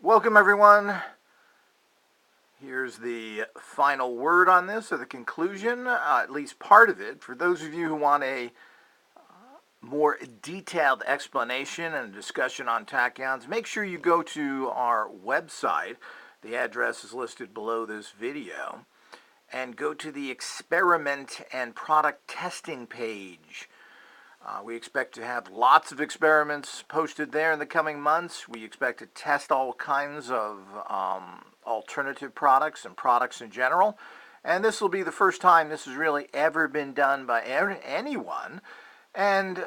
Welcome everyone. Here's the final word on this, or the conclusion, at least part of it. For those of you who want a more detailed explanation and discussion on tachyons, make sure you go to our website. The address is listed below this video. And go to the experiment and product testing page. We expect to have lots of experiments posted there in the coming months. We expect to test all kinds of alternative products and products in general. And this will be the first time this has really ever been done by anyone. And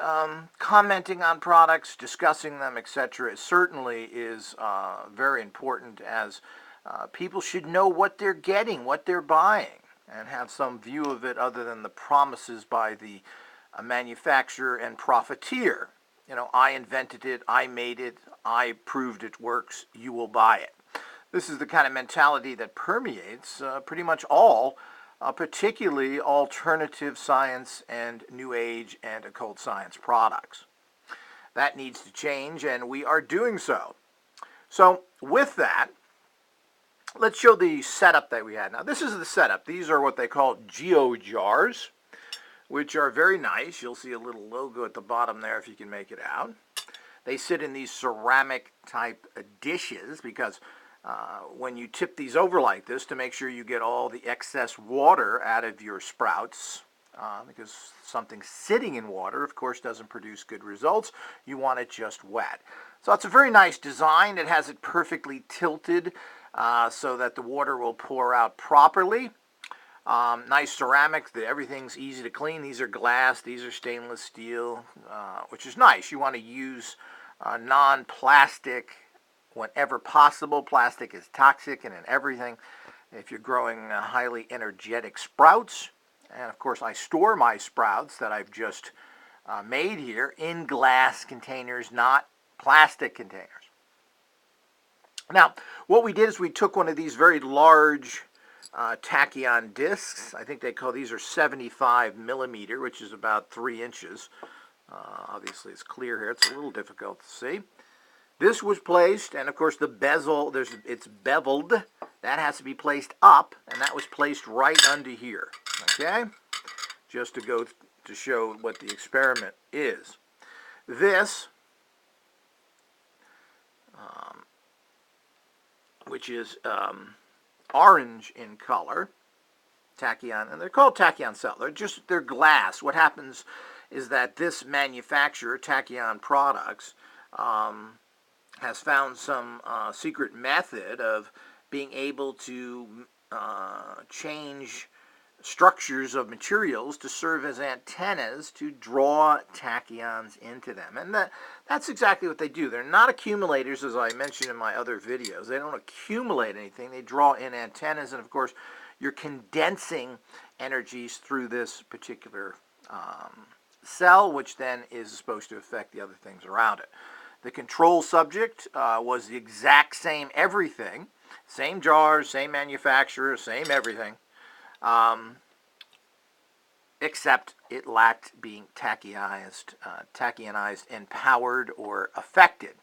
commenting on products, discussing them, etc. certainly is very important, as people should know what they're getting, what they're buying, and have some view of it other than the promises by the manufacturer and profiteer. You know, I invented it, I made it, I proved it works, you will buy it. This is the kind of mentality that permeates pretty much all, particularly alternative science and New Age and occult science products. That needs to change, and we are doing so. So with that, let's show the setup that we had. Now, this is the setup. These are what they call geo jars, which are very nice. You'll see a little logo at the bottom there if you can make it out. They sit in these ceramic type dishes because when you tip these over like this, to make sure you get all the excess water out of your sprouts, because something sitting in water, of course, doesn't produce good results. You want it just wet. So it's a very nice design. It has it perfectly tilted so that the water will pour out properly. Nice ceramic. Everything's easy to clean. These are glass. These are stainless steel, which is nice. You want to use non-plastic whenever possible. Plastic is toxic and in everything. If you're growing highly energetic sprouts, and of course I store my sprouts that I've just made here in glass containers, not plastic containers. Now, what we did is we took one of these very large tachyon discs. I think they call these are 75 millimeter, which is about 3 inches. Obviously it's clear here. It's a little difficult to see. This was placed, and of course the bezel, it's beveled. That has to be placed up, and that was placed right under here. Okay? Just to go to show what the experiment is. This, which is orange in color, tachyon, and they're called tachyon cell. They're glass. What happens is that this manufacturer, Tachyon Products, has found some secret method of being able to change structures of materials to serve as antennas to draw tachyons into them. And that's exactly what they do. They're not accumulators, as I mentioned in my other videos. They don't accumulate anything. They draw in antennas, and of course you're condensing energies through this particular cell, which then is supposed to affect the other things around it. The control subject was the exact same everything. Same jars, same manufacturer, same everything. Except it lacked being tachyonized, empowered, or affected.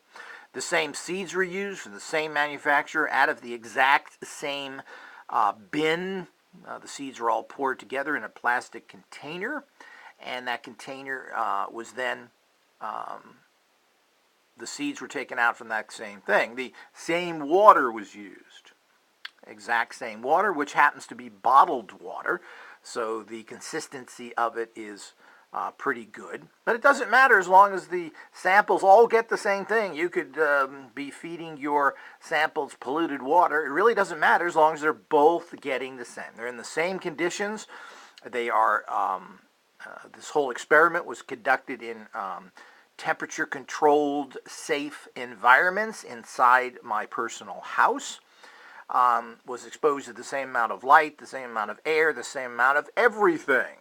The same seeds were used from the same manufacturer out of the exact same bin. The seeds were all poured together in a plastic container, and that container was then, the seeds were taken out from that same thing. The same water was used. Exact same water, which happens to be bottled water, so the consistency of it is pretty good. But it doesn't matter as long as the samples all get the same thing. You could be feeding your samples polluted water. It really doesn't matter as long as they're both getting the same. They're in the same conditions. They are, this whole experiment was conducted in temperature-controlled, safe environments inside my personal house. Was exposed to the same amount of light, the same amount of air, the same amount of everything.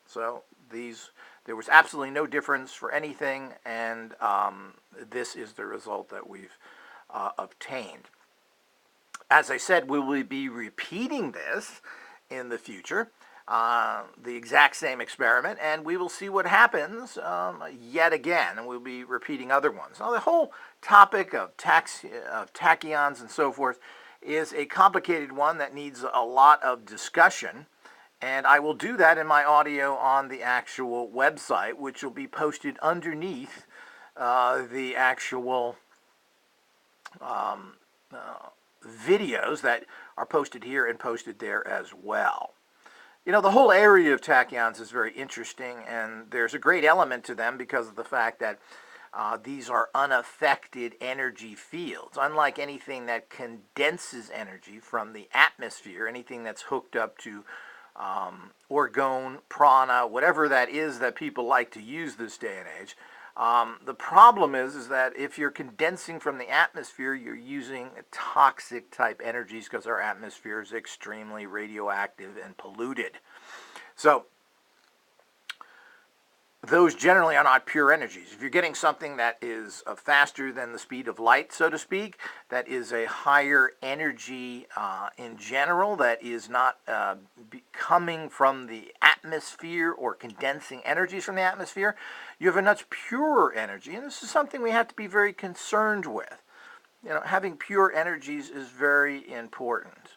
So there was absolutely no difference for anything, and this is the result that we've obtained. As I said, we will be repeating this in the future. the exact same experiment, and we will see what happens yet again, and we'll be repeating other ones. Now, the whole topic of tachyons and so forth is a complicated one that needs a lot of discussion, and I will do that in my audio on the actual website, which will be posted underneath the actual videos that are posted here and posted there as well. You know, the whole area of tachyons is very interesting, and there's a great element to them because of the fact that these are unaffected energy fields. Unlike anything that condenses energy from the atmosphere, anything that's hooked up to orgone, prana, whatever that is that people like to use this day and age, the problem is that if you're condensing from the atmosphere, you're using toxic type energies because our atmosphere is extremely radioactive and polluted. So those generally are not pure energies. If you're getting something that is faster than the speed of light, so to speak, that is a higher energy in general, that is not coming from the atmosphere or condensing energies from the atmosphere, you have a much purer energy, and this is something we have to be very concerned with. You know, having pure energies is very important.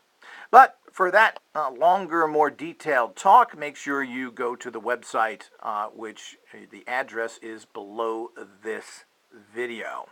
But for that longer, more detailed talk, make sure you go to the website, which the address is below this video.